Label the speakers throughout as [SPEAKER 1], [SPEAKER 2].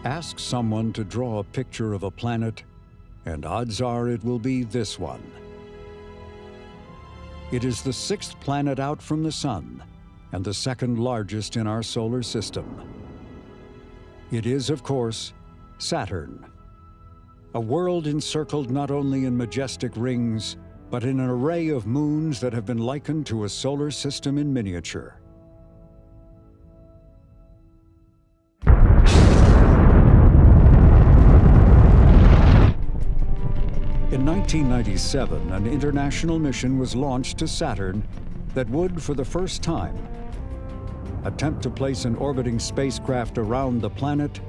[SPEAKER 1] Ask someone to draw a picture of a planet, and odds are it will be this one. It is the 6th planet out from the Sun, and the 2nd largest in our solar system. It is, of course, Saturn, a world encircled not only in majestic rings, but in an array of moons that have been likened to a solar system in miniature. In 1997, an international mission was launched to Saturn that would, for the first time, attempt to place an orbiting spacecraft around the planet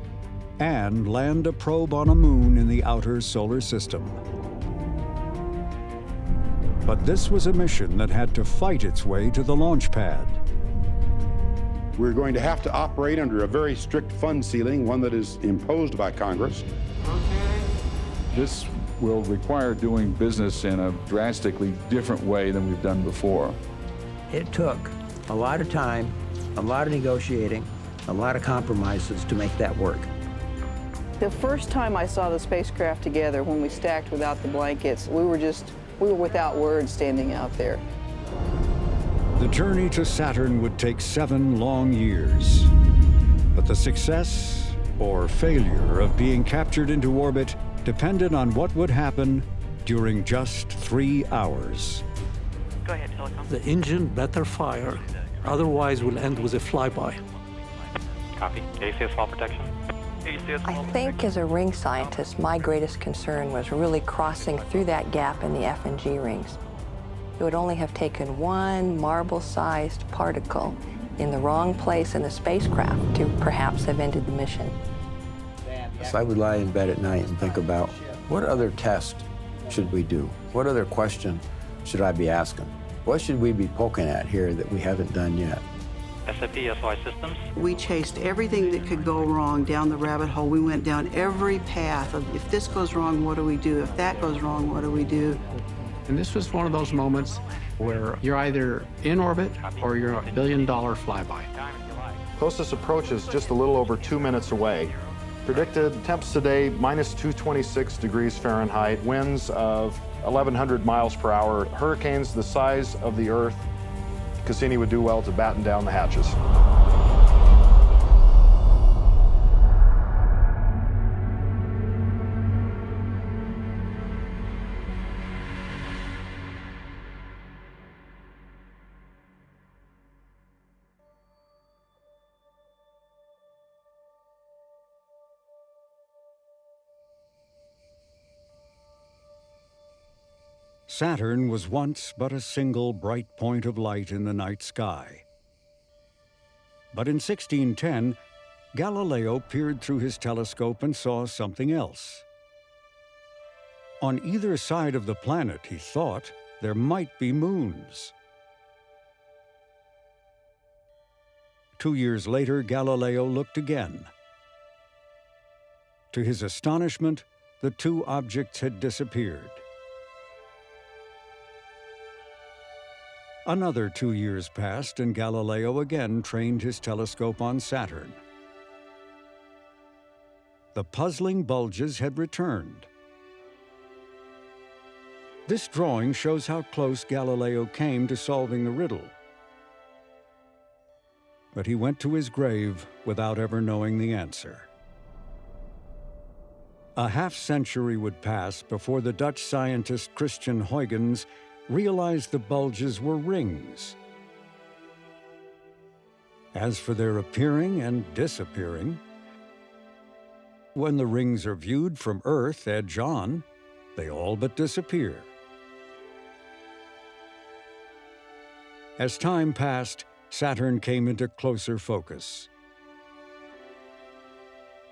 [SPEAKER 1] and land a probe on a moon in the outer solar system. But this was a mission that had to fight its way to the launch pad.
[SPEAKER 2] We're going to have to operate under a very strict fund ceiling, one that is imposed by Congress.
[SPEAKER 3] This will require doing business in a drastically different way than we've done before.
[SPEAKER 4] It took a lot of time, a lot of negotiating, a lot of compromises to make that work.
[SPEAKER 5] The first time I saw the spacecraft together, when we stacked without the blankets, we were without words standing out there.
[SPEAKER 1] The journey to Saturn would take 7 long years. But the success or failure of being captured into orbit depended on what would happen during just 3 hours.
[SPEAKER 6] Go ahead, telecom.
[SPEAKER 7] The engine better fire, otherwise we'll end with a flyby.
[SPEAKER 6] Copy. ACS fall protection.
[SPEAKER 8] I think as a ring scientist, my greatest concern was really crossing through that gap in the F and G rings. It would only have taken one marble-sized particle in the wrong place in the spacecraft to perhaps have ended the mission.
[SPEAKER 4] So I would lie in bed at night and think about, what other test should we do? What other question should I be asking? What should we be poking at here that we haven't done yet?
[SPEAKER 6] SAP, SOI systems.
[SPEAKER 5] We chased everything that could go wrong down the rabbit hole. We went down every path of, if this goes wrong, what do we do? If that goes wrong, what do we do?
[SPEAKER 9] And this was one of those moments where you're either in orbit or you're a billion-dollar flyby.
[SPEAKER 10] Closest approach is just a little over 2 minutes away. Predicted temps today, minus 226 degrees Fahrenheit, winds of 1,100 miles per hour, hurricanes the size of the Earth. Cassini would do well to batten down the hatches.
[SPEAKER 1] Saturn was once but a single bright point of light in the night sky. But in 1610, Galileo peered through his telescope and saw something else. On either side of the planet, he thought, there might be moons. 2 years later, Galileo looked again. To his astonishment, the 2 objects had disappeared. Another 2 years passed, and Galileo again trained his telescope on Saturn. The puzzling bulges had returned. This drawing shows how close Galileo came to solving the riddle. But he went to his grave without ever knowing the answer. A half-century would pass before the Dutch scientist Christian Huygens realized the bulges were rings. As for their appearing and disappearing, when the rings are viewed from Earth edge on, they all but disappear. As time passed, Saturn came into closer focus.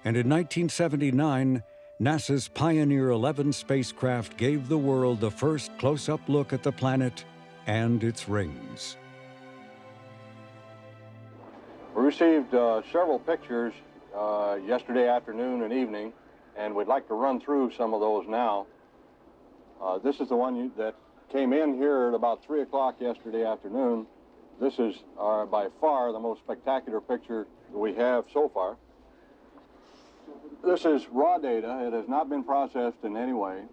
[SPEAKER 1] And in 1979, NASA's Pioneer 11 spacecraft gave the world the first close-up look at the planet and its rings.
[SPEAKER 11] We received several pictures yesterday afternoon and evening, and we'd like to run through some of those now. This is the one that came in here at about 3 o'clock yesterday afternoon. This is by far the most spectacular picture we have so far. This is raw data. It has not been processed in any way.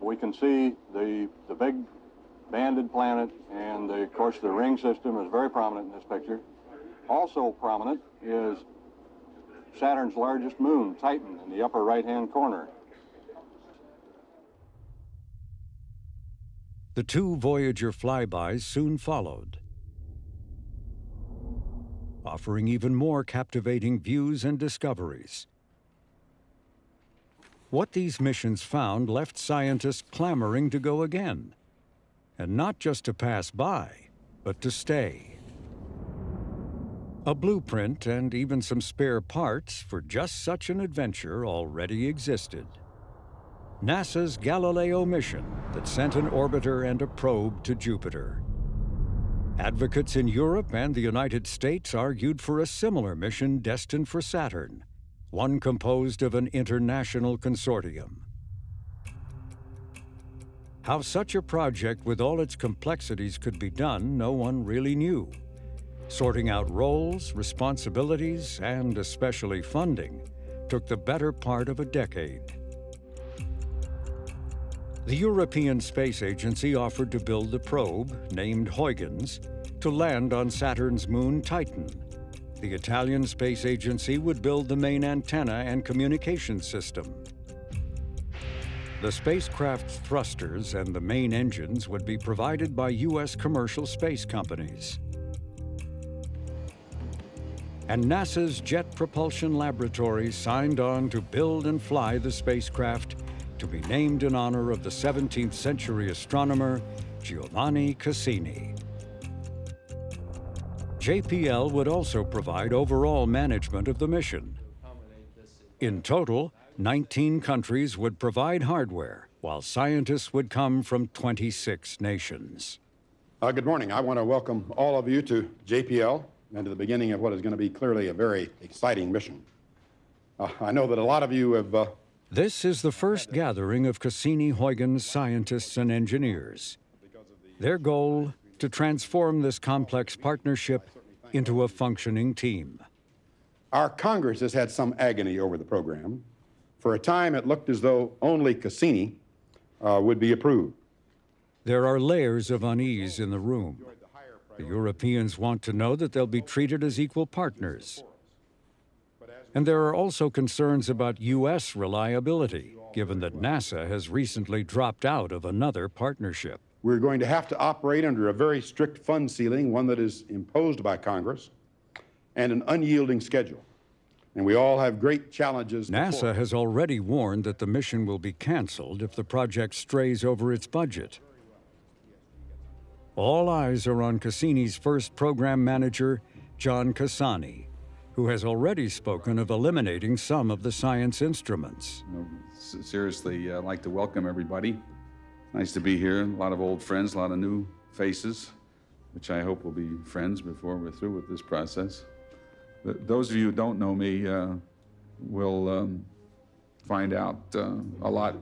[SPEAKER 11] We can see the big banded planet, and of course the ring system is very prominent in this picture. Also prominent is Saturn's largest moon, Titan, in the upper right-hand corner.
[SPEAKER 1] The two Voyager flybys soon followed, offering even more captivating views and discoveries. What these missions found left scientists clamoring to go again, and not just to pass by, but to stay. A blueprint and even some spare parts for just such an adventure already existed. NASA's Galileo mission that sent an orbiter and a probe to Jupiter. Advocates in Europe and the United States argued for a similar mission destined for Saturn, one composed of an international consortium. How such a project with all its complexities could be done, no one really knew. Sorting out roles, responsibilities, and especially funding took the better part of a decade. The European Space Agency offered to build the probe, named Huygens, to land on Saturn's moon Titan. The Italian Space Agency would build the main antenna and communications system. The spacecraft's thrusters and the main engines would be provided by U.S. commercial space companies. And NASA's Jet Propulsion Laboratory signed on to build and fly the spacecraft, to be named in honor of the 17th century astronomer Giovanni Cassini. JPL would also provide overall management of the mission. In total, 19 countries would provide hardware, while scientists would come from 26 nations.
[SPEAKER 2] Good morning. I want to welcome all of you to JPL and to the beginning of what is going to be clearly a very exciting mission. I know that a lot of you have
[SPEAKER 1] This is the first gathering of Cassini-Huygens scientists and engineers. Their goal, to transform this complex partnership into a functioning team.
[SPEAKER 2] Our Congress has had some agony over the program. For a time, it looked as though only Cassini would be approved.
[SPEAKER 1] There are layers of unease in the room. The Europeans want to know that they'll be treated as equal partners. And there are also concerns about U.S. reliability, given that NASA has recently dropped out of another partnership.
[SPEAKER 2] We're going to have to operate under a very strict fund ceiling, one that is imposed by Congress, and an unyielding schedule. And we all have great challenges.
[SPEAKER 1] NASA has already warned that the mission will be canceled if the project strays over its budget. All eyes are on Cassini's first program manager, John Cassani, who has already spoken of eliminating some of the science instruments.
[SPEAKER 3] Seriously, I'd like to welcome everybody. Nice to be here. A lot of old friends, a lot of new faces, which I hope will be friends before we're through with this process. Those of you who don't know me will find out a lot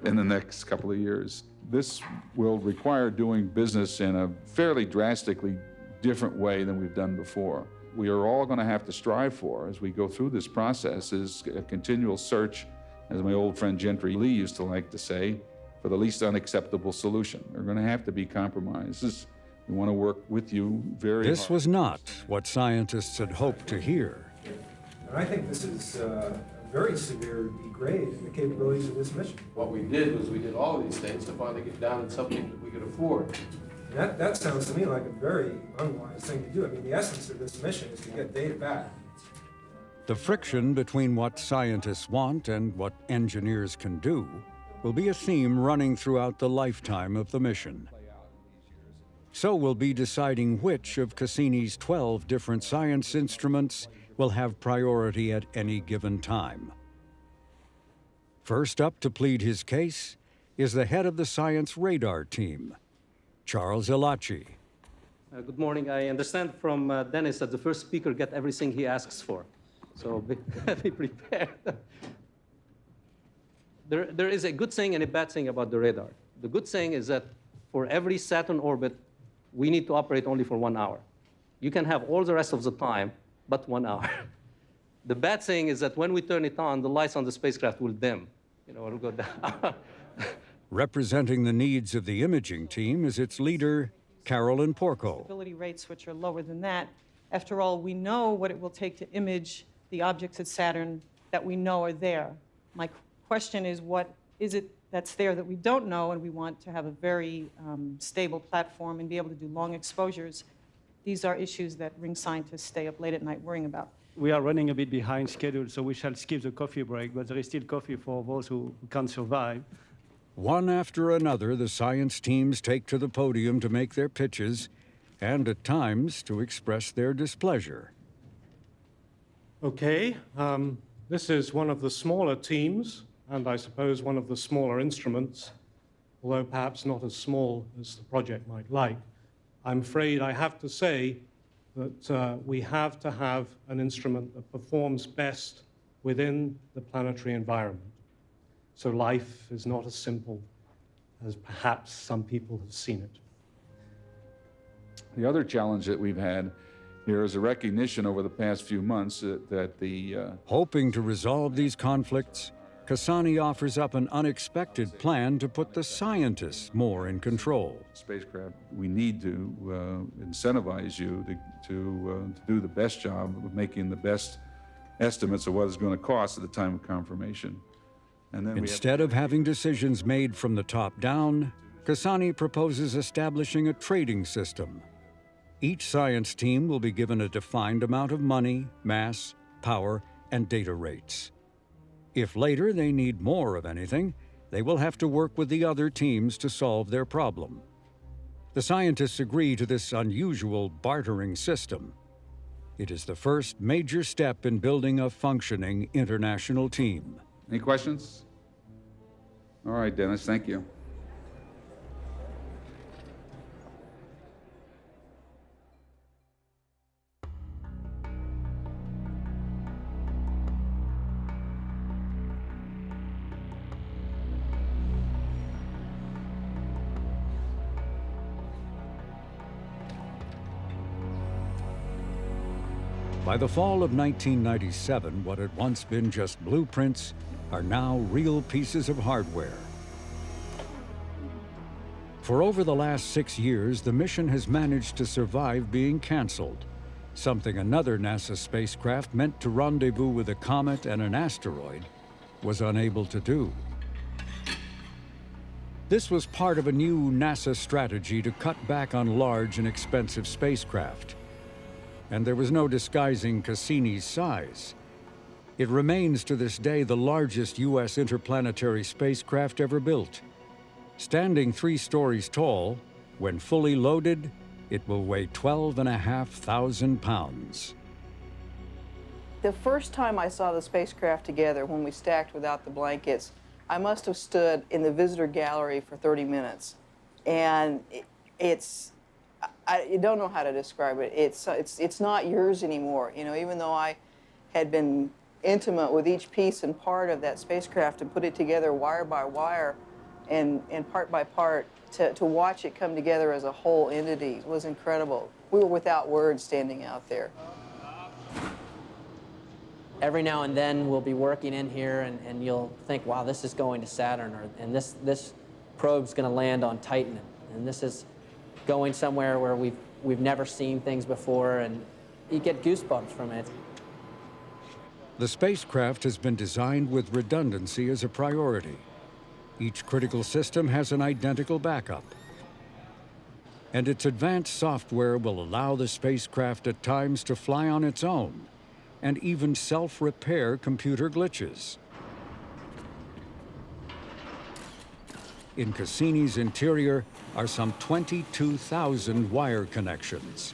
[SPEAKER 3] in the next couple of years. This will require doing business in a fairly drastically different way than we've done before. We are all going to have to strive for, as we go through this process, is a continual search, as my old friend Gentry Lee used to like to say, for the least unacceptable solution. There are going to have to be compromises. We want to work with you very hard.
[SPEAKER 1] This was not what scientists had hoped to hear.
[SPEAKER 12] And I think this is a very severe degrade in the capabilities of this mission.
[SPEAKER 13] What we did was we did all of these things to finally get down to something that we could afford.
[SPEAKER 12] That sounds to me like a very unwise thing to do. I mean, the essence of this mission is to get data back.
[SPEAKER 1] The friction between what scientists want and what engineers can do will be a theme running throughout the lifetime of the mission. So we'll be deciding which of Cassini's 12 different science instruments will have priority at any given time. First up to plead his case is the head of the science radar team, Charles Elachi.
[SPEAKER 7] Good morning. I understand from Dennis that the first speaker gets everything he asks for. So be prepared. There is a good thing and a bad thing about the radar. The good thing is that for every Saturn orbit, we need to operate only for 1 hour. You can have all the rest of the time, but 1 hour. The bad thing is that when we turn it on, the lights on the spacecraft will dim. You know, it'll go down.
[SPEAKER 1] Representing the needs of the imaging team is its leader, Carolyn Porco.
[SPEAKER 14] Stability rates which are lower than that. After all, we know what it will take to image the objects at Saturn that we know are there. My question is, what is it that's there that we don't know, and we want to have a very stable platform and be able to do long exposures? These are issues that ring scientists stay up late at night worrying about.
[SPEAKER 15] We are running a bit behind schedule, so we shall skip the coffee break, but there is still coffee for those who can't survive.
[SPEAKER 1] One after another, the science teams take to the podium to make their pitches and at times to express their displeasure.
[SPEAKER 16] Okay, this is one of the smaller teams, and I suppose one of the smaller instruments, although perhaps not as small as the project might like. I'm afraid I have to say that we have to have an instrument that performs best within the planetary environment. So life is not as simple as perhaps some people have seen it.
[SPEAKER 3] The other challenge that we've had here is a recognition over the past few months that the...
[SPEAKER 1] Hoping to resolve these conflicts, Cassani offers up an unexpected plan to put the scientists more in control.
[SPEAKER 3] Spacecraft, we need to incentivize you to do the best job of making the best estimates of what it's going to cost at the time of confirmation. And then
[SPEAKER 1] instead of having decisions made from the top down, Cassani proposes establishing a trading system. Each science team will be given a defined amount of money, mass, power, and data rates. If later they need more of anything, they will have to work with the other teams to solve their problem. The scientists agree to this unusual bartering system. It is the first major step in building a functioning international team.
[SPEAKER 3] Any questions? All right, Dennis, thank you.
[SPEAKER 1] By the fall of 1997, what had once been just blueprints are now real pieces of hardware. For over the last 6 years, the mission has managed to survive being canceled, something another NASA spacecraft meant to rendezvous with a comet and an asteroid was unable to do. This was part of a new NASA strategy to cut back on large and expensive spacecraft. And there was no disguising Cassini's size. It remains to this day the largest U.S. interplanetary spacecraft ever built. Standing 3 stories tall, when fully loaded, it will weigh 12,500 pounds.
[SPEAKER 5] The first time I saw the spacecraft together, when we stacked without the blankets, I must have stood in the visitor gallery for 30 minutes. And I don't know how to describe it. It's not yours anymore. You know, even though I had been intimate with each piece and part of that spacecraft and put it together wire by wire and part by part, to watch it come together as a whole entity was incredible. We were without words standing out there.
[SPEAKER 17] Every now and then we'll be working in here and you'll think, wow, this is going to Saturn, and this probe's going to land on Titan, and this is going somewhere where we've never seen things before, and you get goosebumps from it.
[SPEAKER 1] The spacecraft has been designed with redundancy as a priority. Each critical system has an identical backup. And its advanced software will allow the spacecraft at times to fly on its own and even self-repair computer glitches. In Cassini's interior are some 22,000 wire connections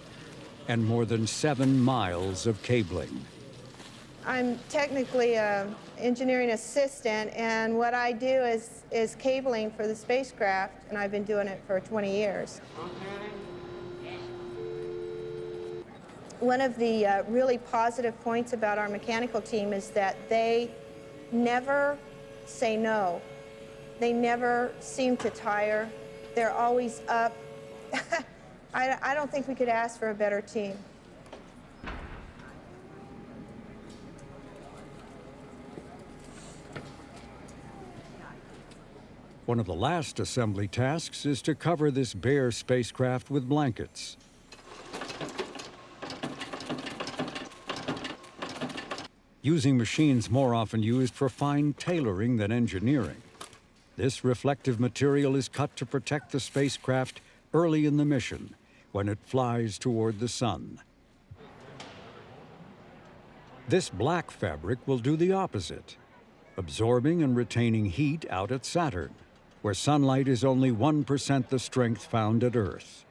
[SPEAKER 1] and more than 7 miles of cabling.
[SPEAKER 18] I'm technically an engineering assistant, and what I do is cabling for the spacecraft, and I've been doing it for 20 years. One of the really positive points about our mechanical team is that they never say no. They never seem to tire. They're always up. I don't think we could ask for a better team.
[SPEAKER 1] One of the last assembly tasks is to cover this bare spacecraft with blankets. Using machines more often used for fine tailoring than engineering, this reflective material is cut to protect the spacecraft early in the mission when it flies toward the sun. This black fabric will do the opposite, absorbing and retaining heat out at Saturn, where sunlight is only 1% the strength found at Earth.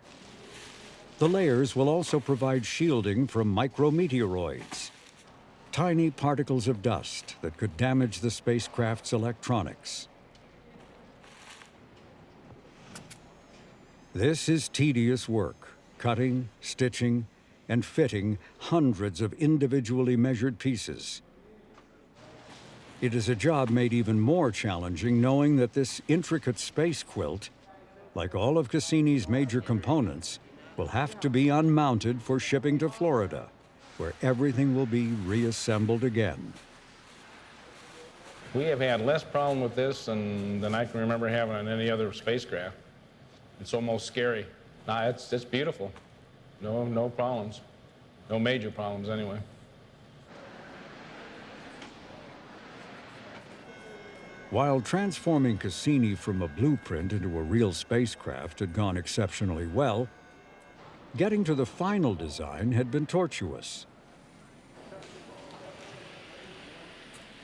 [SPEAKER 1] The layers will also provide shielding from micrometeoroids, tiny particles of dust that could damage the spacecraft's electronics. This is tedious work, cutting, stitching, and fitting hundreds of individually measured pieces. It is a job made even more challenging knowing that this intricate space quilt, like all of Cassini's major components, will have to be unmounted for shipping to Florida, where everything will be reassembled again.
[SPEAKER 19] We have had less problem with this than I can remember having on any other spacecraft. It's almost scary. Nah, it's beautiful. No problems. No major problems, anyway.
[SPEAKER 1] While transforming Cassini from a blueprint into a real spacecraft had gone exceptionally well, getting to the final design had been tortuous.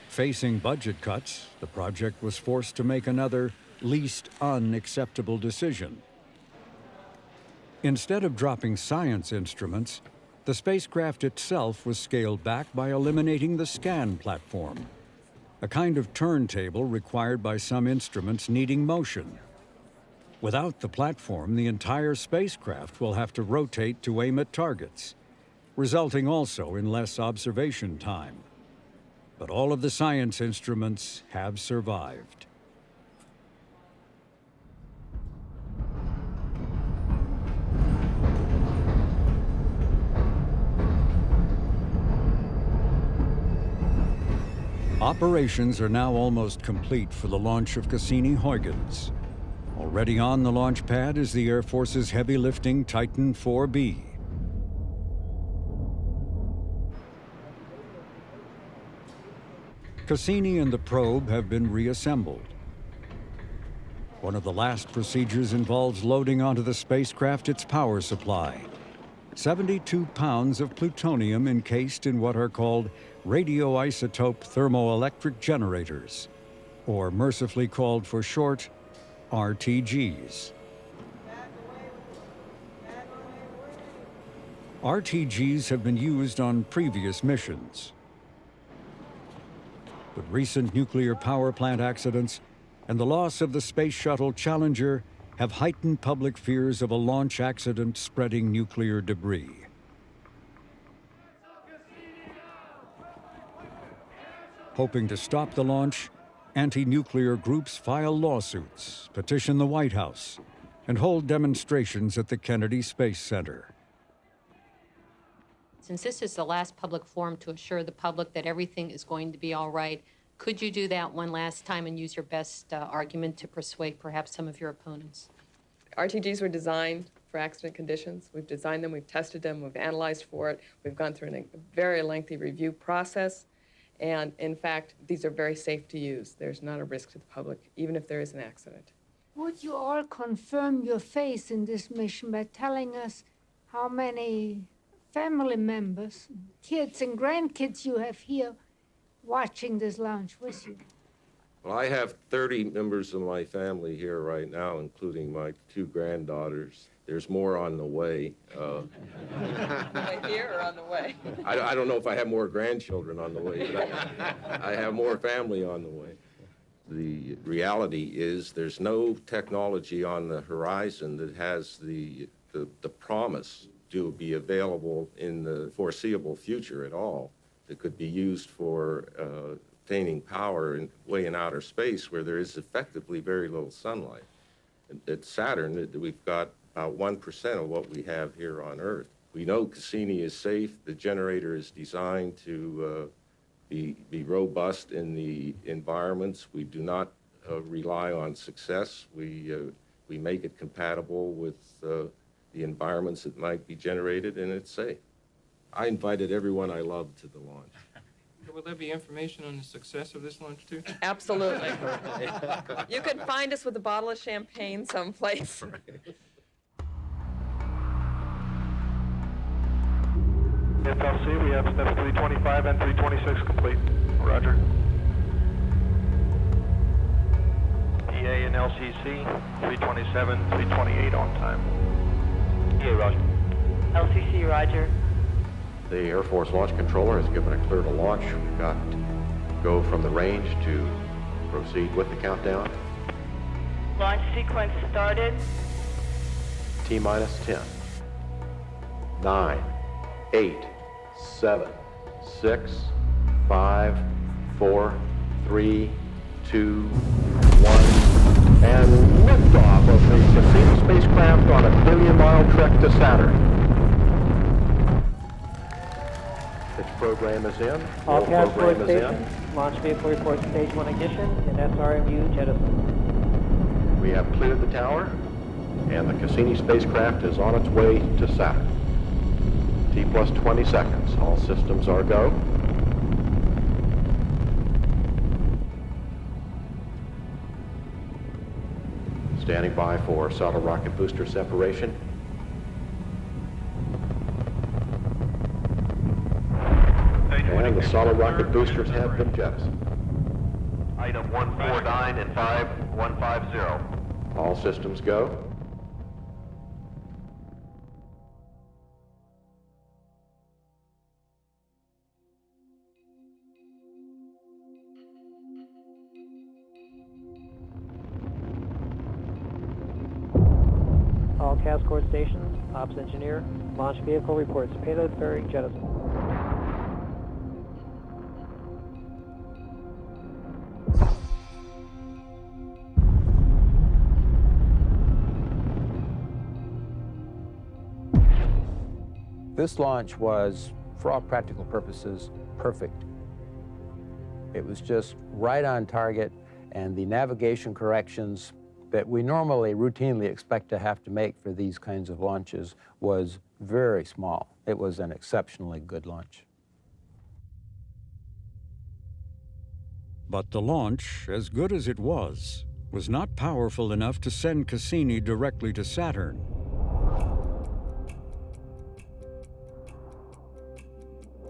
[SPEAKER 1] Facing budget cuts, the project was forced to make another, least unacceptable decision. Instead of dropping science instruments, the spacecraft itself was scaled back by eliminating the scan platform, a kind of turntable required by some instruments needing motion. Without the platform, the entire spacecraft will have to rotate to aim at targets, resulting also in less observation time. But all of the science instruments have survived. Operations are now almost complete for the launch of Cassini-Huygens. Already on the launch pad is the Air Force's heavy-lifting Titan 4B. Cassini and the probe have been reassembled. One of the last procedures involves loading onto the spacecraft its power supply. 72 pounds of plutonium encased in what are called radioisotope thermoelectric generators, or mercifully called for short, RTGs. RTGs have been used on previous missions, but recent nuclear power plant accidents and the loss of the Space Shuttle Challenger have heightened public fears of a launch accident spreading nuclear debris. Hoping to stop the launch, anti-nuclear groups file lawsuits, petition the White House, and hold demonstrations at the Kennedy Space Center.
[SPEAKER 20] Since this is the last public forum to assure the public that everything is going to be all right, could you do that one last time and use your best argument to persuade perhaps some of your opponents?
[SPEAKER 21] RTGs were designed for accident conditions. We've designed them, we've tested them, we've analyzed for it. We've gone through a very lengthy review process. And in fact, these are very safe to use. There's not a risk to the public, even if there is an accident.
[SPEAKER 22] Would you all confirm your faith in this mission by telling us how many family members, kids and grandkids you have here watching this launch with you?
[SPEAKER 23] Well, I have 30 members of my family here right now, including my 2 granddaughters. There's more on the way.
[SPEAKER 21] Right here or on the way?
[SPEAKER 23] I don't know if I have more grandchildren on the way, but I have more family on the way. The reality is there's no technology on the horizon that has the promise to be available in the foreseeable future at all that could be used for obtaining power way in outer space where there is effectively very little sunlight. At Saturn, we've got about 1% of what we have here on Earth. We know Cassini is safe. The generator is designed to be robust in the environments. We do not rely on success. We make it compatible with the environments that might be generated, and it's safe. I invited everyone I love to the launch.
[SPEAKER 4] Will there be information on the success of this launch, too?
[SPEAKER 21] Absolutely. You can find us with a bottle of champagne someplace.
[SPEAKER 6] FLC, we have steps 325 and 326 complete. Roger. PA and LCC, 327, 328 on time. PA, Roger.
[SPEAKER 8] LCC, Roger.
[SPEAKER 23] The Air Force Launch Controller has given a clear to launch. We've got go from the range to proceed with the countdown.
[SPEAKER 8] Launch sequence started.
[SPEAKER 23] T-minus 10, 9, 8, 7, 6, 5, 4, 3, 2, 1, and liftoff of the Cassini spacecraft on a billion-mile trek to Saturn. Its program is in.
[SPEAKER 8] All task force
[SPEAKER 23] program is
[SPEAKER 8] stations. Launch vehicle reports stage 1 ignition and SRMU jettison.
[SPEAKER 23] We have cleared the tower, and the Cassini spacecraft is on its way to Saturn. T plus 20 seconds. All systems are go. Standing by for solid rocket booster separation. And the solid rocket boosters have been jettisoned.
[SPEAKER 6] Item 149 and 5150.
[SPEAKER 23] All systems go.
[SPEAKER 8] All task force stations. Ops engineer. Launch vehicle reports payload bearing jettison.
[SPEAKER 24] This launch was, for all practical purposes, perfect. It was just right on target, and the navigation corrections that we normally routinely expect to have to make for these kinds of launches was very small. It was an exceptionally good launch.
[SPEAKER 1] But the launch, as good as it was not powerful enough to send Cassini directly to Saturn.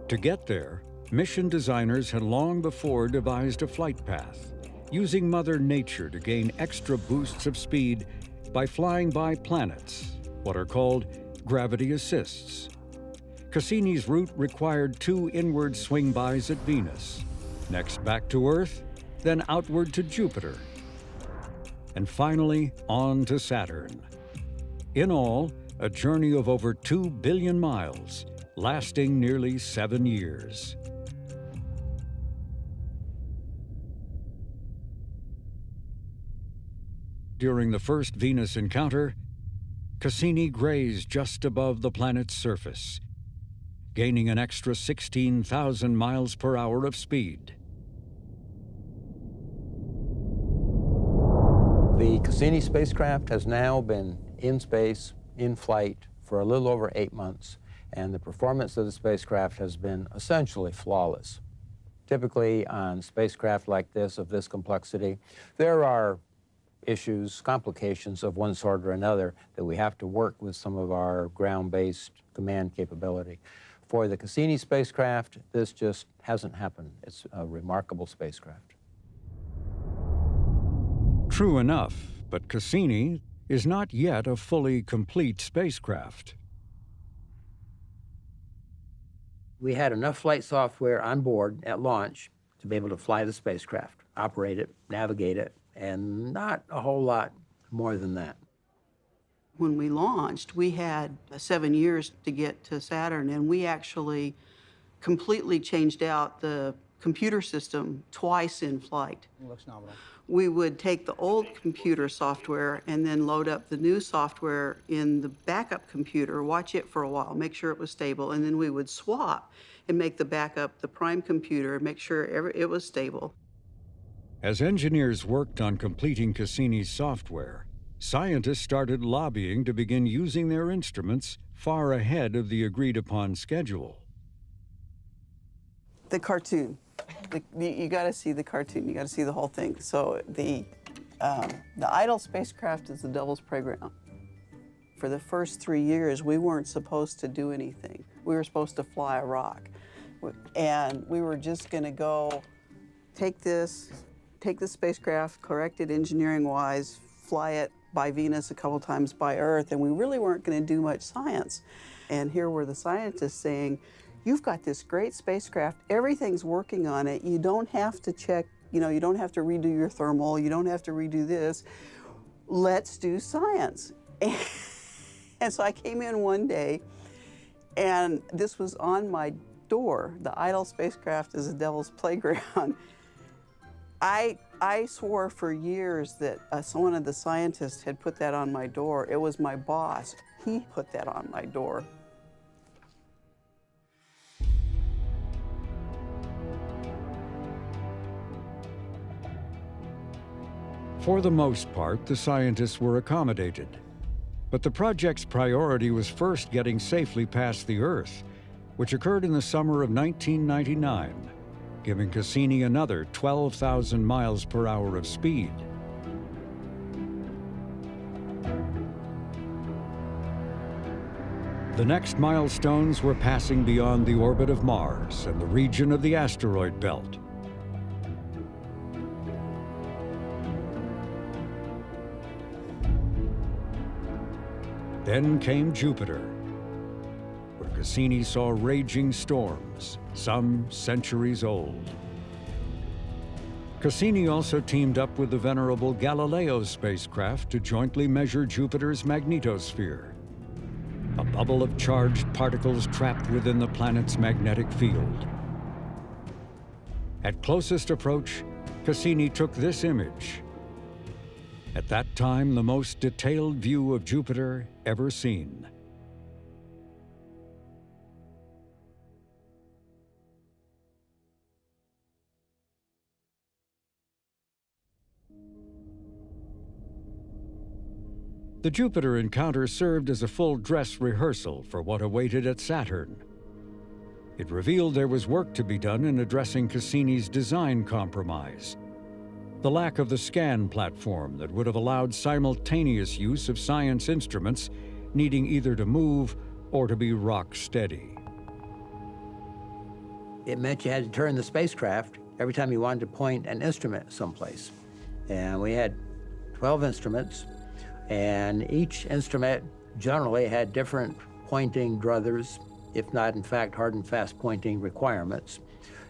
[SPEAKER 1] To get there, mission designers had long before devised a flight path, using Mother Nature to gain extra boosts of speed by flying by planets, what are called gravity assists. Cassini's route required 2 inward swing-bys at Venus, next back to Earth, then outward to Jupiter, and finally on to Saturn. In all, a journey of over 2 billion miles, lasting nearly 7 years. During the first Venus encounter, Cassini grazed just above the planet's surface, gaining an extra 16,000 miles per hour of speed.
[SPEAKER 24] The Cassini spacecraft has now been in space, in flight, for a little over 8 months, and the performance of the spacecraft has been essentially flawless. Typically, on spacecraft like this, of this complexity, there are issues, complications of one sort or another that we have to work with some of our ground-based command capability. For the Cassini spacecraft, this just hasn't happened. It's a remarkable spacecraft.
[SPEAKER 1] True enough, but Cassini is not yet a fully complete spacecraft.
[SPEAKER 24] We had enough flight software on board at launch to be able to fly the spacecraft, operate it, navigate it, and not a whole lot more than that.
[SPEAKER 5] When we launched, we had 7 years to get to Saturn, and we actually completely changed out the computer system twice in flight.
[SPEAKER 25] Looks nominal.
[SPEAKER 5] We would take the old computer software and then load up the new software in the backup computer, watch it for a while, make sure it was stable, and then we would swap and make the backup the prime computer and make sure it was stable.
[SPEAKER 1] As engineers worked on completing Cassini's software, scientists started lobbying to begin using their instruments far ahead of the agreed-upon schedule.
[SPEAKER 5] The cartoon. You got to see the cartoon. You got to see the whole thing. So the idle spacecraft is the Devil's Playground. For the first 3 years, we weren't supposed to do anything. We were supposed to fly a rock. And we were just going to go take the spacecraft, correct it engineering-wise, fly it by Venus a couple times by Earth, and we really weren't going to do much science. And here were the scientists saying, you've got this great spacecraft, everything's working on it, you don't have to check, you don't have to redo your thermal, you don't have to redo this, let's do science. And so I came in one day, and this was on my door. The idle spacecraft is a Devil's Playground. I swore for years that one of the scientists had put that on my door. It was my boss. He put that on my door.
[SPEAKER 1] For the most part, the scientists were accommodated. But the project's priority was first getting safely past the Earth, which occurred in the summer of 1999, giving Cassini another 12,000 miles per hour of speed. The next milestones were passing beyond the orbit of Mars and the region of the asteroid belt. Then came Jupiter, where Cassini saw raging storms, some centuries old. Cassini also teamed up with the venerable Galileo spacecraft to jointly measure Jupiter's magnetosphere, a bubble of charged particles trapped within the planet's magnetic field. At closest approach, Cassini took this image. At that time, the most detailed view of Jupiter ever seen. The Jupiter encounter served as a full dress rehearsal for what awaited at Saturn. It revealed there was work to be done in addressing Cassini's design compromise, the lack of the scan platform that would have allowed simultaneous use of science instruments needing either to move or to be rock steady.
[SPEAKER 24] It meant you had to turn the spacecraft every time you wanted to point an instrument someplace. And we had 12 instruments, and each instrument generally had different pointing druthers, if not, in fact, hard and fast pointing requirements.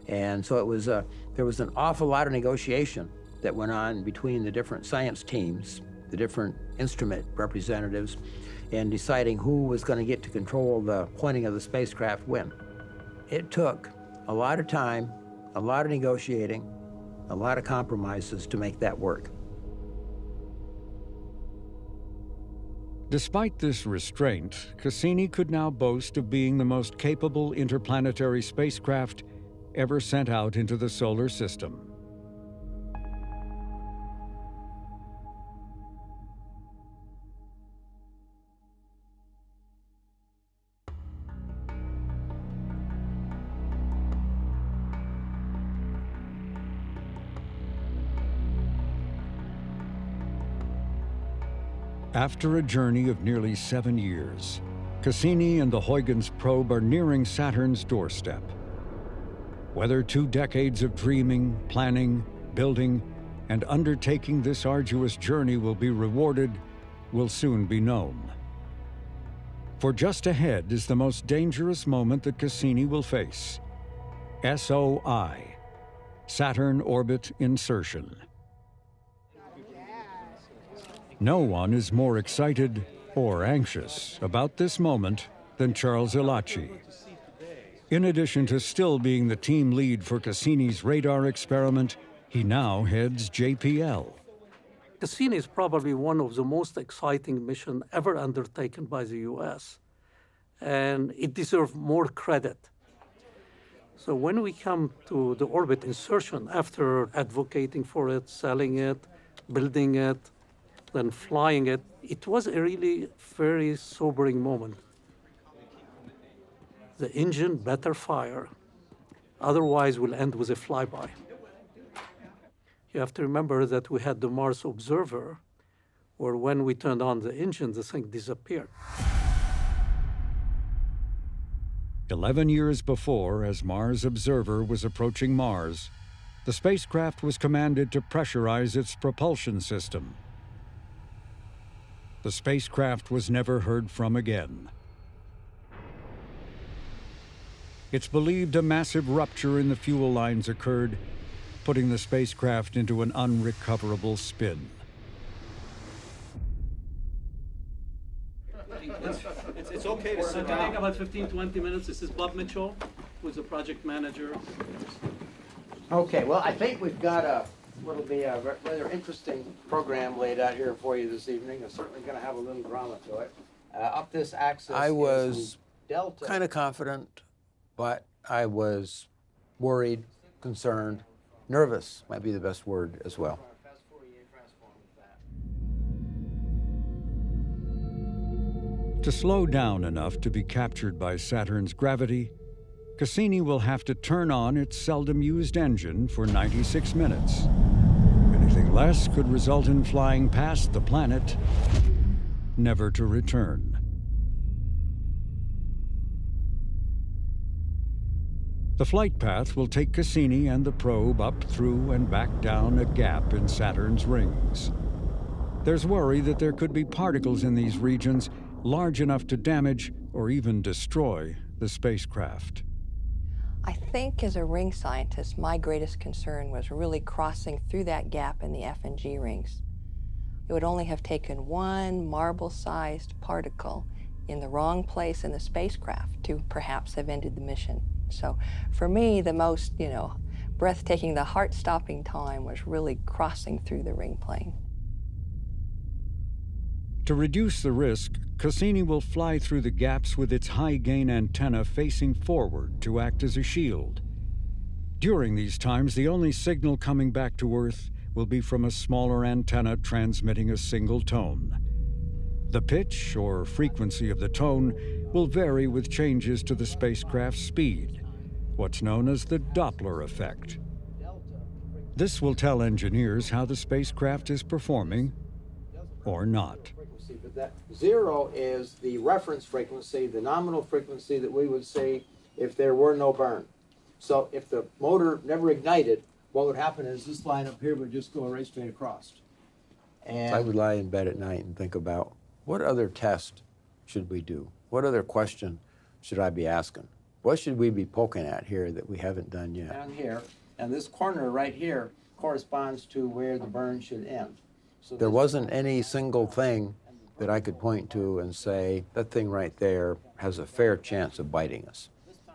[SPEAKER 24] And so it was there was an awful lot of negotiation that went on between the different science teams, the different instrument representatives, and deciding who was going to get to control the pointing of the spacecraft when. It took a lot of time, a lot of negotiating, a lot of compromises to make that work.
[SPEAKER 1] Despite this restraint, Cassini could now boast of being the most capable interplanetary spacecraft ever sent out into the solar system. After a journey of nearly 7 years, Cassini and the Huygens probe are nearing Saturn's doorstep. Whether 2 decades of dreaming, planning, building, and undertaking this arduous journey will be rewarded will soon be known. For just ahead is the most dangerous moment that Cassini will face: SOI, Saturn Orbit Insertion. No one is more excited or anxious about this moment than Charles Ilachi. In addition to still being the team lead for Cassini's radar experiment, he now heads JPL.
[SPEAKER 2] Cassini is probably one of the most exciting missions ever undertaken by the U.S., and it deserves more credit. So when we come to the orbit insertion, after advocating for it, selling it, building it, then flying it, it was a really very sobering moment. The engine better fire, otherwise we'll end with a flyby. You have to remember that we had the Mars Observer, where when we turned on the engine, the thing disappeared.
[SPEAKER 1] 11 years before, as Mars Observer was approaching Mars, the spacecraft was commanded to pressurize its propulsion system. The spacecraft was never heard from again. It's believed a massive rupture in the fuel lines occurred, putting the spacecraft into an unrecoverable spin.
[SPEAKER 7] It's okay to sit down. Take about 15, 20 minutes. This is Bob Mitchell, who's the project manager.
[SPEAKER 9] Okay, well, I think we've got what'll be a rather interesting program laid out here for you this evening. It's certainly going to have a little drama to it. Up this axis
[SPEAKER 24] I was
[SPEAKER 9] delta.
[SPEAKER 24] kind of confident, but I was worried, concerned, nervous might be the best word as well.
[SPEAKER 1] To slow down enough to be captured by Saturn's gravity, Cassini will have to turn on its seldom-used engine for 96 minutes. Anything less could result in flying past the planet, never to return. The flight path will take Cassini and the probe up through and back down a gap in Saturn's rings. There's worry that there could be particles in these regions large enough to damage or even destroy the spacecraft.
[SPEAKER 10] I think as a ring scientist, my greatest concern was really crossing through that gap in the F and G rings. It would only have taken one marble-sized particle in the wrong place in the spacecraft to perhaps have ended the mission. So for me, the most, breathtaking, the heart-stopping time was really crossing through the ring plane.
[SPEAKER 1] To reduce the risk, Cassini will fly through the gaps with its high-gain antenna facing forward to act as a shield. During these times, the only signal coming back to Earth will be from a smaller antenna transmitting a single tone. The pitch or frequency of the tone will vary with changes to the spacecraft's speed, what's known as the Doppler effect. This will tell engineers how the spacecraft is performing or not.
[SPEAKER 9] But that 0 is the reference frequency, the nominal frequency that we would see if there were no burn. So if the motor never ignited, what would happen is this line up here would just go right straight across. And
[SPEAKER 24] I would lie in bed at night and think about what other test should we do? What other question should I be asking? What should we be poking at here that we haven't done yet?
[SPEAKER 9] Down here, and this corner right here corresponds to where the burn should end. So
[SPEAKER 24] There wasn't any single thing that I could point to and say, that thing right there has a fair chance of biting us.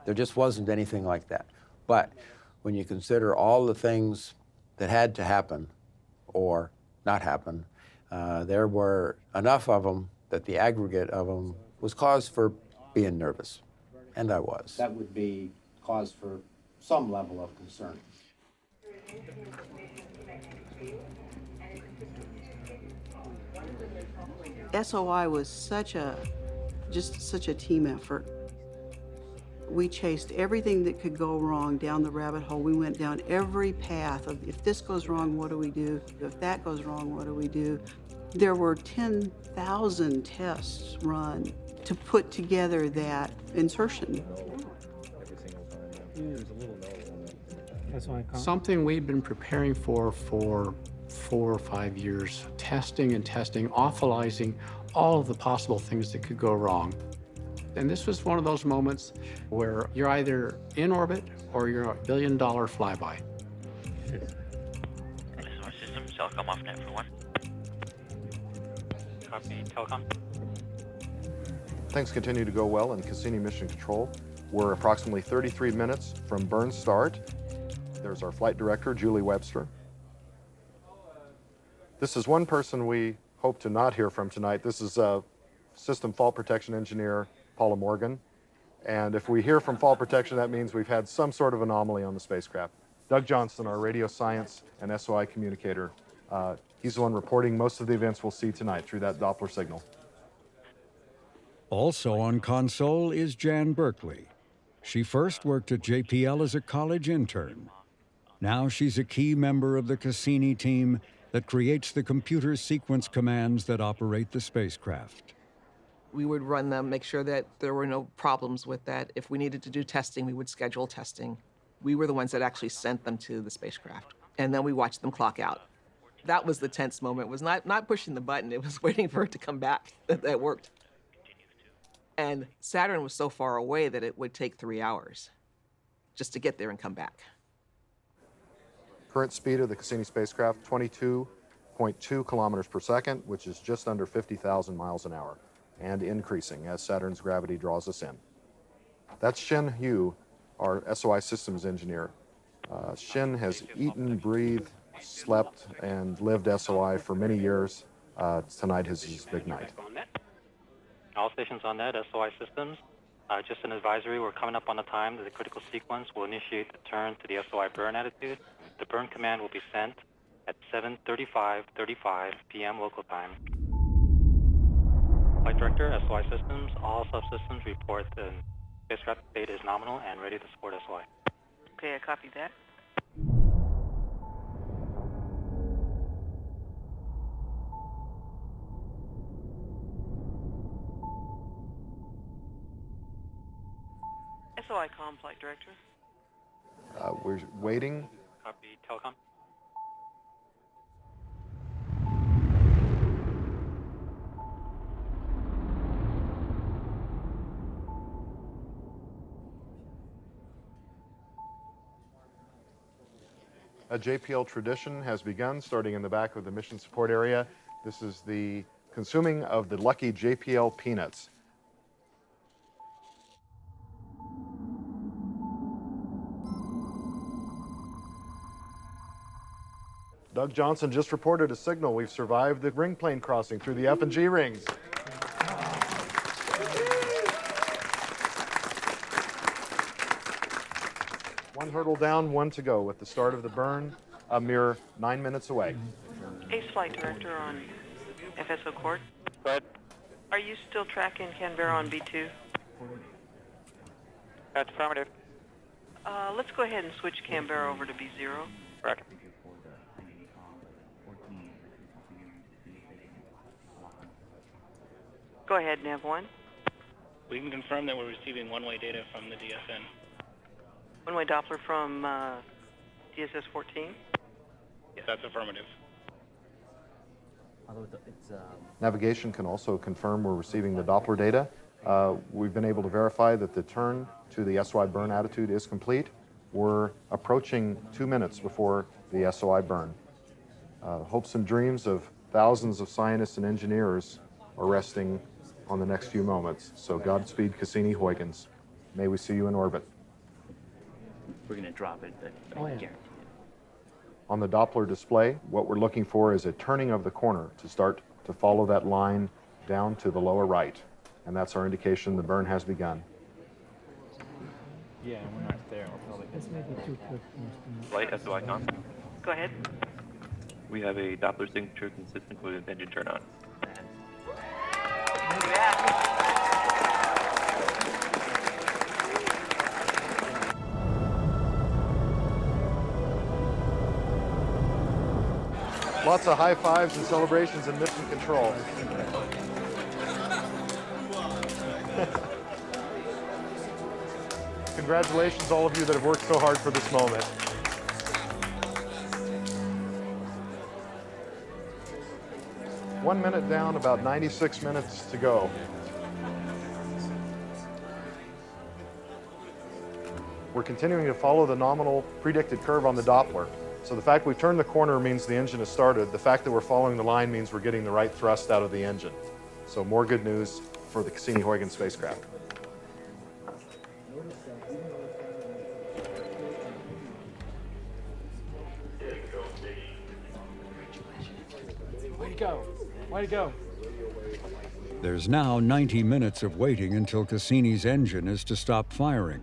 [SPEAKER 24] There just wasn't anything like that. But when you consider all the things that had to happen or not happen, there were enough of them that the aggregate of them was cause for being nervous, and I was.
[SPEAKER 9] That would be cause for some level of concern.
[SPEAKER 11] SOI was just such a team effort. We chased everything that could go wrong down the rabbit hole. We went down every path of, if this goes wrong, what do we do? If that goes wrong, what do we do? There were 10,000 tests run to put together that insertion.
[SPEAKER 13] Something we've been preparing for 4 or 5 years, testing and testing, awfulizing all of the possible things that could go wrong. And this was one of those moments where you're either in orbit or you're a billion-dollar flyby.
[SPEAKER 25] Solar systems, telecom off net for 1. Copy, telecom.
[SPEAKER 26] Things continue to go well in Cassini Mission Control. We're approximately 33 minutes from burn start. There's our flight director, Julie Webster. This is one person we hope to not hear from tonight. This is System Fault Protection Engineer, Paula Morgan. And if we hear from fall protection, that means we've had some sort of anomaly on the spacecraft. Doug Johnson, our radio science and SOI communicator, he's the one reporting most of the events we'll see tonight through that Doppler signal.
[SPEAKER 1] Also on console is Jan Berkeley. She first worked at JPL as a college intern. Now she's a key member of the Cassini team that creates the computer sequence commands that operate the spacecraft.
[SPEAKER 3] We would run them, make sure that there were no problems with that. If we needed to do testing, we would schedule testing. We were the ones that actually sent them to the spacecraft. And then we watched them clock out. That was the tense moment, was not pushing the button, it was waiting for it to come back. That worked. And Saturn was so far away that it would take 3 hours just to get there and come back.
[SPEAKER 26] Current speed of the Cassini spacecraft, 22.2 kilometers per second, which is just under 50,000 miles an hour, and increasing as Saturn's gravity draws us in. That's Shin Hu, our SOI systems engineer. Shin has eaten, breathed, slept, and lived SOI for many years. Tonight is his big night.
[SPEAKER 25] All stations on net, SOI systems. Just an advisory, we're coming up on the time that the critical sequence will initiate the turn to the SOI burn attitude. The burn command will be sent at 7:35 p.m. local time. Flight Director, SOI systems, all subsystems report the spacecraft data is nominal and ready to support SOI.
[SPEAKER 3] Okay, I copy that. SOI comm, Flight Director.
[SPEAKER 26] We're waiting.
[SPEAKER 25] Copy, telecom.
[SPEAKER 26] A JPL tradition has begun, starting in the back of the mission support area. This is the consuming of the lucky JPL peanuts. Doug Johnson just reported a signal. We've survived the ring plane crossing through the F and G rings. One hurdle down, one to go with the start of the burn, a mere 9 minutes away.
[SPEAKER 3] Ace Flight Director on FSO Court.
[SPEAKER 25] Go ahead.
[SPEAKER 3] Are you still tracking Canberra on B2?
[SPEAKER 25] That's affirmative.
[SPEAKER 3] Let's go ahead and switch Canberra over to B0.
[SPEAKER 25] Correct.
[SPEAKER 3] Go ahead, Nav1.
[SPEAKER 25] We can confirm that we're receiving one-way data from the DSN.
[SPEAKER 3] One-way Doppler from DSS 14.
[SPEAKER 25] Yes, that's affirmative.
[SPEAKER 26] Navigation can also confirm we're receiving the Doppler data. We've been able to verify that the turn to the SOI burn attitude is complete. We're approaching 2 minutes before the SOI burn. Hopes and dreams of thousands of scientists and engineers are resting on the next few moments. So Godspeed, Cassini-Huygens. May we see you in orbit.
[SPEAKER 12] We're going to drop it, but I guarantee it.
[SPEAKER 26] On the Doppler display, what we're looking for is a turning of the corner to start to follow that line down to the lower right. And that's our indication the burn has begun.
[SPEAKER 12] Yeah, we're not there. We're probably
[SPEAKER 25] Flight SOI com.
[SPEAKER 3] Go ahead.
[SPEAKER 25] We have a Doppler signature consistent with engine turn on.
[SPEAKER 26] Lots of high fives and celebrations in mission control. Congratulations, all of you that have worked so hard for this moment. One minute down, about 96 minutes to go. We're continuing to follow the nominal predicted curve on the Doppler. So the fact we've turned the corner means the engine has started. The fact that we're following the line means we're getting the right thrust out of the engine. So more good news for the Cassini-Huygens spacecraft.
[SPEAKER 12] Way to go. Way to go.
[SPEAKER 1] There's now 90 minutes of waiting until Cassini's engine is to stop firing.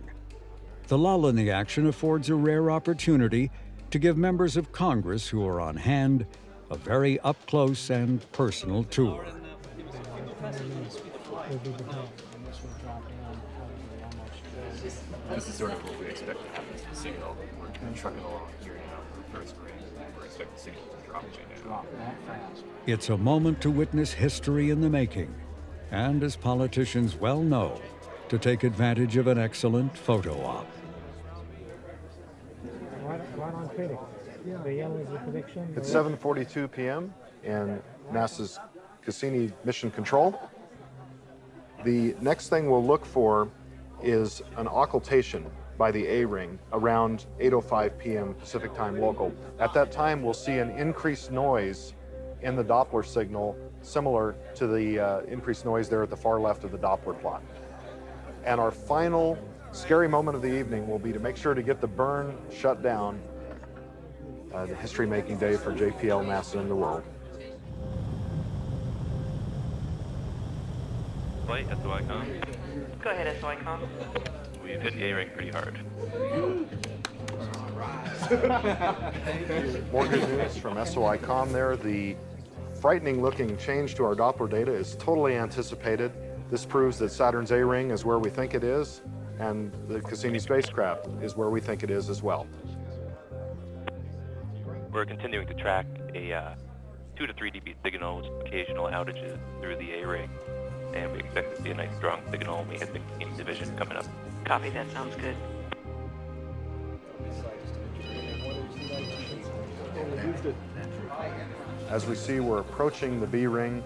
[SPEAKER 1] The lull in the action affords a rare opportunity to give members of Congress who are on hand a very up-close and personal tour.
[SPEAKER 12] This is sort of what we expect to happen to the signal. We're kind of trucking along here now for first grade. We're expecting the signal to drop that fast.
[SPEAKER 1] It's a moment to witness history in the making, and as politicians well know, to take advantage of an excellent photo op.
[SPEAKER 26] It's 7:42 p.m. in NASA's Cassini Mission Control. The next thing we'll look for is an occultation by the A-ring around 8:05 p.m. Pacific time local. At that time, we'll see an increased noise in the Doppler signal, similar to the increased noise there at the far left of the Doppler plot. And our final scary moment of the evening will be to make sure to get the burn shut down, the history-making day for JPL, NASA, and the world.
[SPEAKER 14] Flight, SOI-com.
[SPEAKER 15] Go ahead, SOI-com.
[SPEAKER 14] We've hit the A-ring pretty hard.
[SPEAKER 26] More good news from SOI-com there. The frightening-looking change to our Doppler data is totally anticipated. This proves that Saturn's A-ring is where we think it is, and the Cassini spacecraft is where we think it is as well.
[SPEAKER 14] We're continuing to track a 2 to 3 dB signal with occasional outages through the A-ring, and we expect to see a nice strong signal when we hit the Cassini division coming up.
[SPEAKER 15] Copy, that sounds good.
[SPEAKER 26] As we see, we're approaching the B-ring,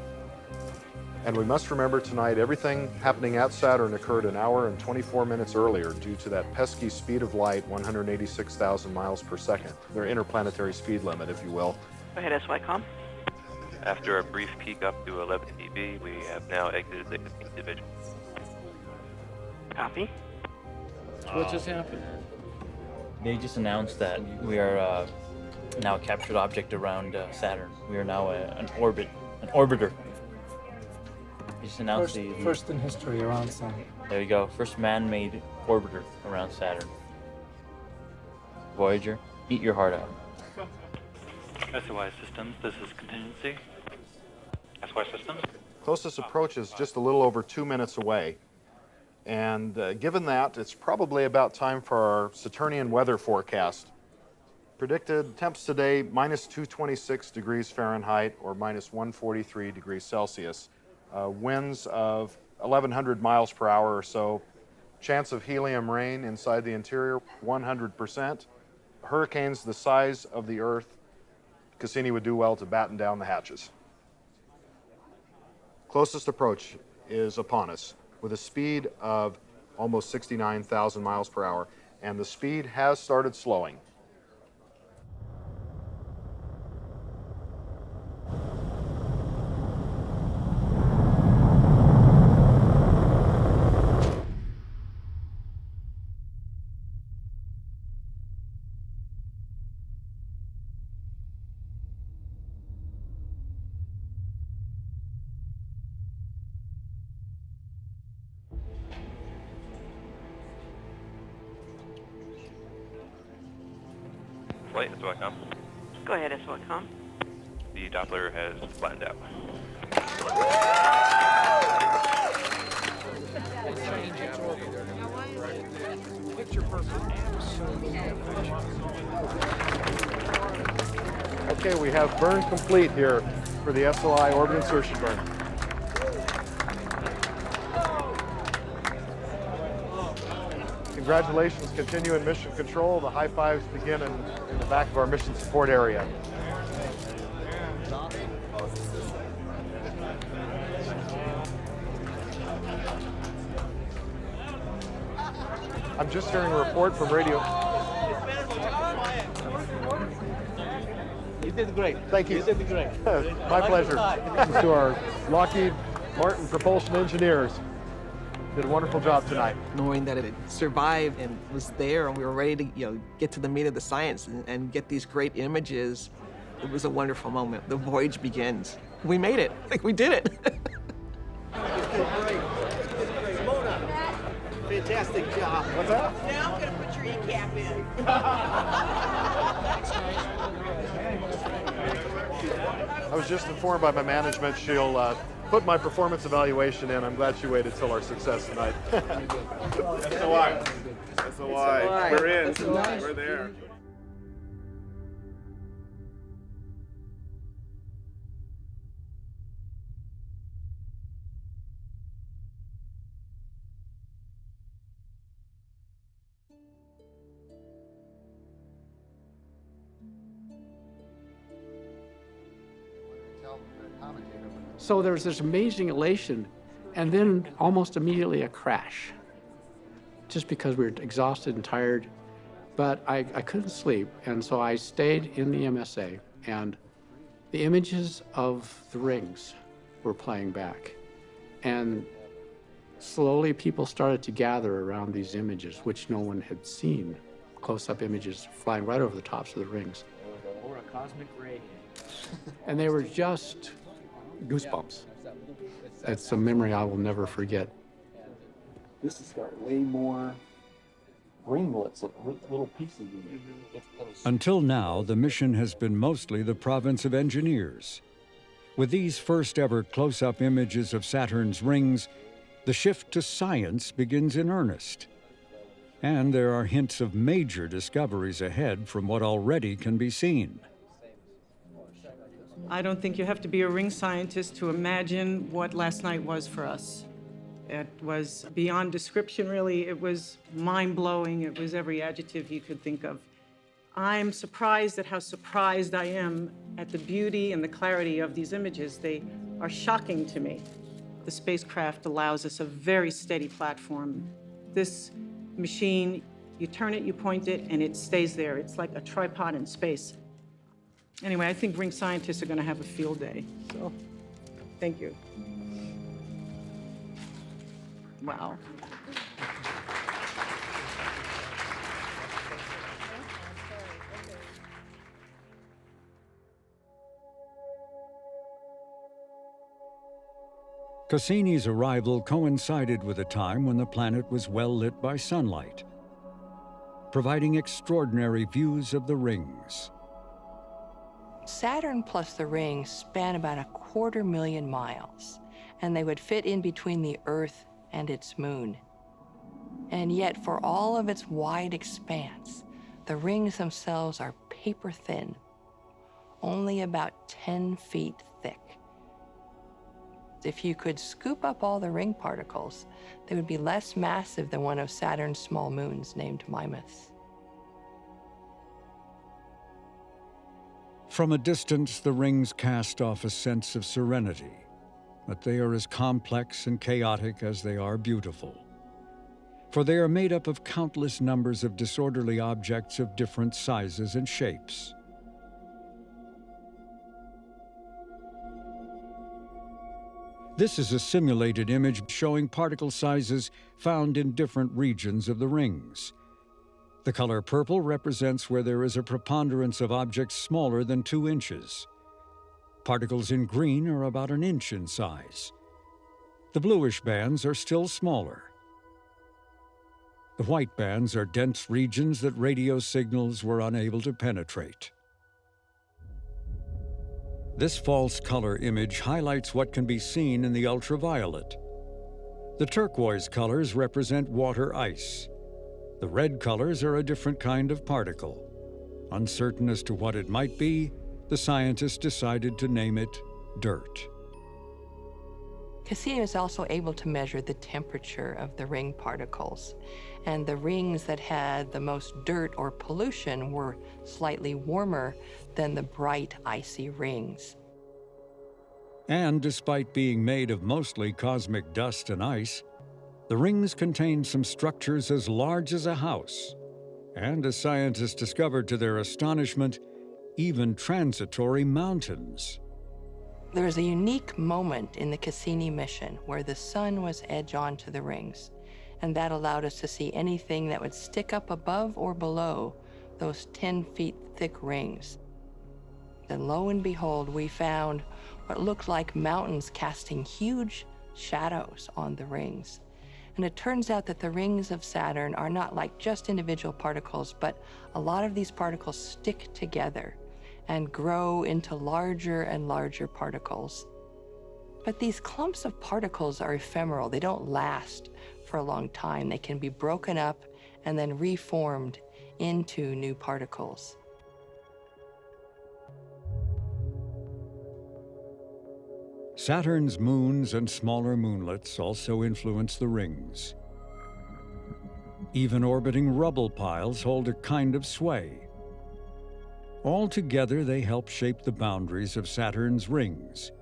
[SPEAKER 26] and we must remember tonight everything happening at Saturn occurred an hour and 24 minutes earlier due to that pesky speed of light, 186,000 miles per second, their interplanetary speed limit, if you will.
[SPEAKER 15] Go ahead, SOI-com.
[SPEAKER 14] After a brief peak up to 11 dB, we have now exited the Cassini division.
[SPEAKER 15] Copy.
[SPEAKER 12] What just happened? They just announced that we are now a captured object around Saturn. We are now an orbiter. They just announced
[SPEAKER 16] first in history around Saturn.
[SPEAKER 12] There you go. First man-made orbiter around Saturn. Voyager, eat your heart out.
[SPEAKER 25] SOI Systems, this is contingency. SOI Systems.
[SPEAKER 26] Closest approach is just a little over 2 minutes away. And given that, it's probably about time for our Saturnian weather forecast. Predicted temps today, minus 226 degrees Fahrenheit or minus 143 degrees Celsius. Winds of 1,100 miles per hour or so. Chance of helium rain inside the interior, 100%. Hurricanes the size of the Earth. Cassini would do well to batten down the hatches. Closest approach is upon us with a speed of almost 69,000 miles per hour, and the speed has started slowing.
[SPEAKER 14] Flight, SOI-com.
[SPEAKER 15] Go ahead, SOI-com.
[SPEAKER 14] The Doppler has flattened out.
[SPEAKER 26] Okay, we have burn complete here for the SOI orbit insertion burn. Congratulations continue in mission control. The high fives begin in the back of our mission support area. I'm just hearing a report from radio.
[SPEAKER 16] You did great.
[SPEAKER 26] Thank you.
[SPEAKER 16] You did great.
[SPEAKER 26] My pleasure. Thanks to our Lockheed Martin propulsion engineers. Did a wonderful job tonight.
[SPEAKER 3] Knowing that it survived and was there and we were ready to get to the meat of the science and get these great images, it was a wonderful moment. The voyage begins. We made it. Like, we did it.
[SPEAKER 9] Fantastic job. What's that?
[SPEAKER 3] Now I'm going to put your E-cap in.
[SPEAKER 26] I was just informed by my management she'll put my performance evaluation in. I'm glad she waited till our success tonight.
[SPEAKER 4] SOI. SOI. We're in. We're there.
[SPEAKER 13] So there was this amazing elation, and then almost immediately a crash, just because we were exhausted and tired. But I couldn't sleep, and so I stayed in the MSA, and the images of the rings were playing back. And slowly people started to gather around these images, which no one had seen. Close-up images flying right over the tops of the rings.
[SPEAKER 9] Or a cosmic ray.
[SPEAKER 13] And they were just goosebumps. It's a memory I will never forget.
[SPEAKER 17] This has got way more ringlets, little pieces in it.
[SPEAKER 1] Until now, the mission has been mostly the province of engineers. With these first ever close-up images of Saturn's rings, the shift to science begins in earnest. And there are hints of major discoveries ahead from what already can be seen.
[SPEAKER 18] I don't think you have to be a ring scientist to imagine what last night was for us. It was beyond description, really. It was mind-blowing. It was every adjective you could think of. I'm surprised at how surprised I am at the beauty and the clarity of these images. They are shocking to me. The spacecraft allows us a very steady platform. This machine, you turn it, you point it, and it stays there. It's like a tripod in space. Anyway, I think ring scientists are going to have a field day. So, thank you. Wow.
[SPEAKER 1] Cassini's arrival coincided with a time when the planet was well lit by sunlight, providing extraordinary views of the rings.
[SPEAKER 10] Saturn plus the rings span about 250,000 miles, and they would fit in between the Earth and its moon. And yet, for all of its wide expanse, the rings themselves are paper thin, only about 10 feet thick. If you could scoop up all the ring particles, they would be less massive than one of Saturn's small moons named Mimas.
[SPEAKER 1] From a distance, the rings cast off a sense of serenity, but they are as complex and chaotic as they are beautiful. For they are made up of countless numbers of disorderly objects of different sizes and shapes. This is a simulated image showing particle sizes found in different regions of the rings. The color purple represents where there is a preponderance of objects smaller than 2 inches. Particles in green are about 1 inch in size. The bluish bands are still smaller. The white bands are dense regions that radio signals were unable to penetrate. This false color image highlights what can be seen in the ultraviolet. The turquoise colors represent water ice. The red colors are a different kind of particle. Uncertain as to what it might be, the scientists decided to name it dirt.
[SPEAKER 10] Cassini was also able to measure the temperature of the ring particles, and the rings that had the most dirt or pollution were slightly warmer than the bright, icy rings.
[SPEAKER 1] And despite being made of mostly cosmic dust and ice, the rings contained some structures as large as a house, and as scientists discovered to their astonishment, even transitory mountains.
[SPEAKER 10] There was a unique moment in the Cassini mission where the sun was edge on to the rings, and that allowed us to see anything that would stick up above or below those 10 feet thick rings. Then lo and behold, we found what looked like mountains casting huge shadows on the rings. And it turns out that the rings of Saturn are not like just individual particles, but a lot of these particles stick together and grow into larger and larger particles. But these clumps of particles are ephemeral. They don't last for a long time. They can be broken up and then reformed into new particles.
[SPEAKER 1] Saturn's moons and smaller moonlets also influence the rings. Even orbiting rubble piles hold a kind of sway. Altogether, they help shape the boundaries of Saturn's rings,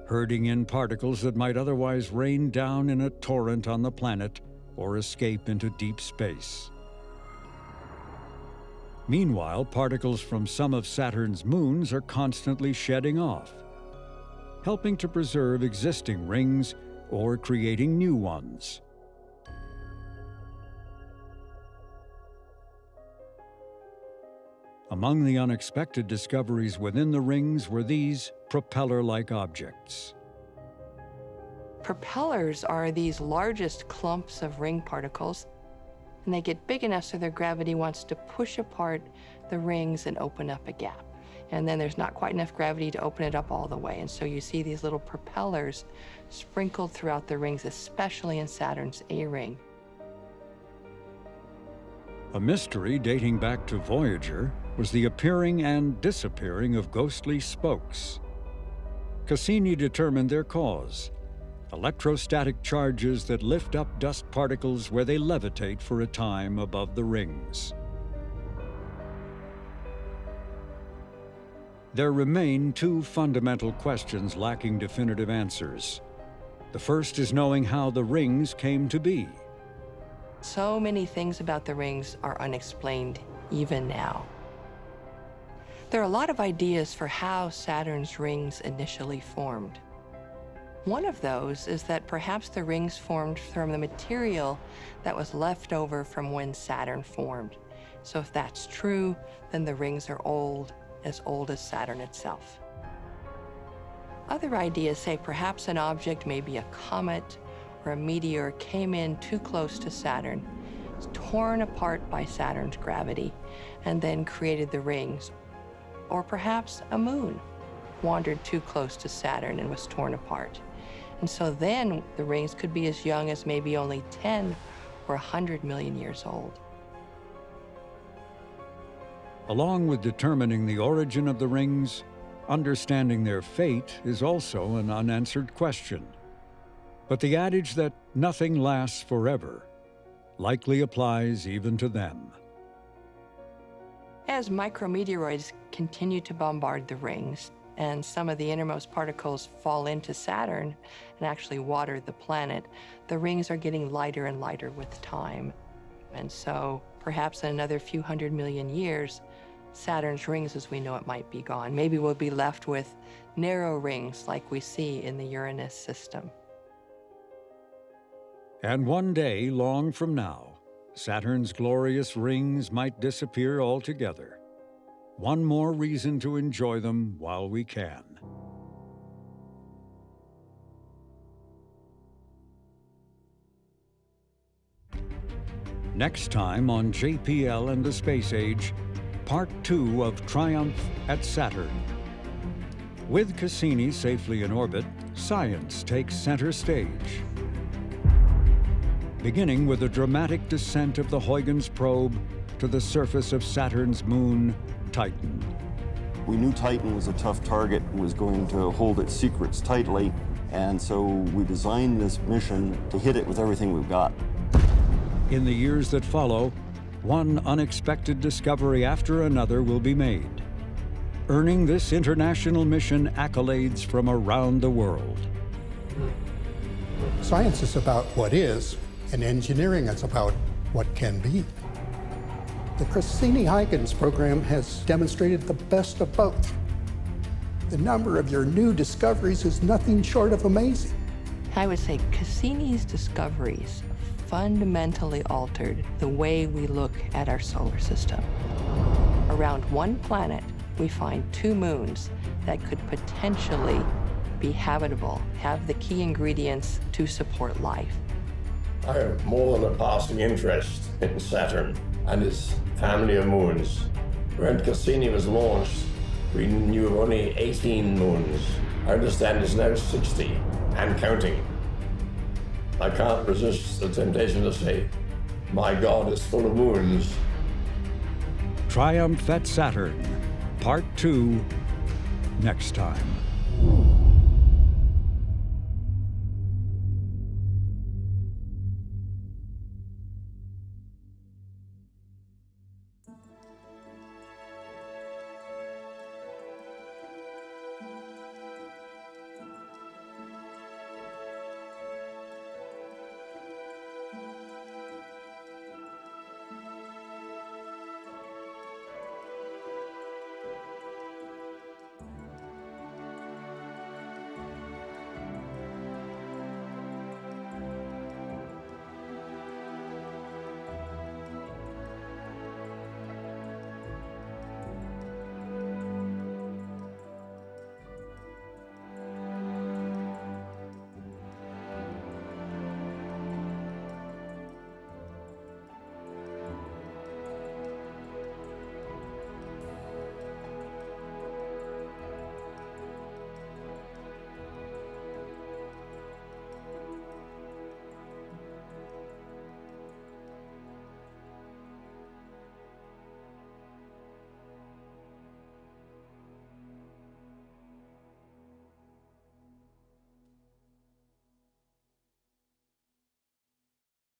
[SPEAKER 1] herding in particles that might otherwise rain down in a torrent on the planet or escape into deep space. Meanwhile, particles from some of Saturn's moons are constantly shedding off, helping to preserve existing rings or creating new ones. Among the unexpected discoveries within the rings were these propeller-like objects.
[SPEAKER 10] Propellers are these largest clumps of ring particles, and they get big enough so their gravity wants to push apart the rings and open up a gap. And then there's not quite enough gravity to open it up all the way. And so you see these little propellers sprinkled throughout the rings, especially in Saturn's A-ring.
[SPEAKER 1] A mystery dating back to Voyager was the appearing and disappearing of ghostly spokes. Cassini determined their cause: electrostatic charges that lift up dust particles where they levitate for a time above the rings. There remain two fundamental questions lacking definitive answers. The first is knowing how the rings came to be.
[SPEAKER 10] So many things about the rings are unexplained even now. There are a lot of ideas for how Saturn's rings initially formed. One of those is that perhaps the rings formed from the material that was left over from when Saturn formed. So if that's true, then the rings are old as Saturn itself. Other ideas say perhaps an object, maybe a comet or a meteor, came in too close to Saturn, was torn apart by Saturn's gravity, and then created the rings. Or perhaps a moon wandered too close to Saturn and was torn apart. And so then the rings could be as young as maybe only 10 or 100 million years old.
[SPEAKER 1] Along with determining the origin of the rings, understanding their fate is also an unanswered question. But the adage that nothing lasts forever likely applies even to them.
[SPEAKER 10] As micrometeoroids continue to bombard the rings, and some of the innermost particles fall into Saturn and actually water the planet, the rings are getting lighter and lighter with time. And so perhaps in another few 100 million years, Saturn's rings as we know it might be gone. Maybe we'll be left with narrow rings like we see in the Uranus system.
[SPEAKER 1] And one day, long from now, Saturn's glorious rings might disappear altogether. One more reason to enjoy them while we can. Next time on JPL and the Space Age, Part 2 of Triumph at Saturn. With Cassini safely in orbit, science takes center stage. Beginning with a dramatic descent of the Huygens probe to the surface of Saturn's moon, Titan.
[SPEAKER 6] We knew Titan was a tough target, was going to hold its secrets tightly, and so we designed this mission to hit it with everything we've got.
[SPEAKER 1] In the years that follow, one unexpected discovery after another will be made, earning this international mission accolades from around the world.
[SPEAKER 19] Science is about what is, and engineering is about what can be. The Cassini-Huygens program has demonstrated the best of both. The number of your new discoveries is nothing short of amazing.
[SPEAKER 10] I would say Cassini's discoveries fundamentally altered the way we look at our solar system. Around one planet, we find two moons that could potentially be habitable, have the key ingredients to support life.
[SPEAKER 5] I have more than a passing interest in Saturn and its family of moons. When Cassini was launched, we knew of only 18 moons. I understand it's now 60 and counting. I can't resist the temptation to say, my God is full of moons.
[SPEAKER 1] Triumph at Saturn, Part 2, next time.